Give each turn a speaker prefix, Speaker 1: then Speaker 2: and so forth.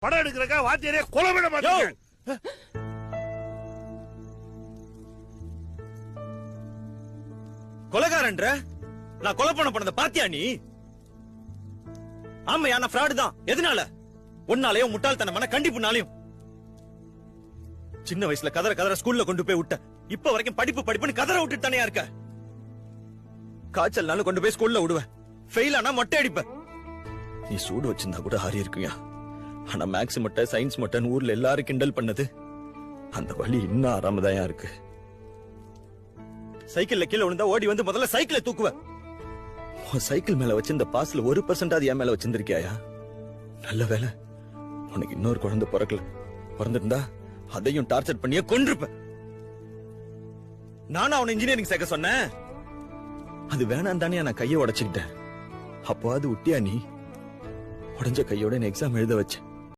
Speaker 1: படம் எடுக்கிறக்கா வாத்தியாரே கொலை விட மாட்டேன்.
Speaker 2: கொலைகாரன்ற நான் கொலை பண்ணத பாத்தியா நீ? ஆமையா நான் ஃப்ராடு தான். எதனால? உன்னாலயும் முட்டாள்தனமான கண்டிப்புனாலையும். சின்ன வயசுல கதற ஸ்கூல்ல கொண்டு போய் விட்ட. இப்ப வரைக்கும் படிப்புன்னு கதற விட்டுட்டு தானே இருக்க. காய்ச்சல்னாலும் கொண்டு போய் ஸ்கூல்ல விடுவேன். ஃபெயில் ஆனா மொட்டை அடிப்ப. நீ சூடு வச்சிருந்தா கூட ஆறி இருக்குயா. ஆனா மேக்ஸ் மொட்டை சயின்ஸ் மொட்டைன்னு ஊர்ல எல்லாரும் கிண்டல் பண்ணது அந்த வழி இன்னும் ஆறாமதாயா இருக்கு. சைக்கிள்ல கீழே விழுந்தா ஓடி வந்து முதல்ல சைக்கிளை தூக்குவ. சைக்கிள் மேல வச்சிருந்த பாஸ்ல 1% என் மேல வச்சிருந்திருக்கியா? நல்ல வேலை உனக்கு இன்னொரு குழந்தை பிறக்கல. பிறந்திருந்தா அதையும் டார்ச்சர் பண்ணியே கொன்றுப்ப. நானும் அவனை இன்ஜினியரிங் சேர்க்க சொன்னேன். அது வேணாம் தானே நான் கையை உடைச்சுக்கிட்டேன். அப்போ அது விட்டியா நீ? உடஞ்ச கையோட எக்ஸாம் எழுத வச்சேன்.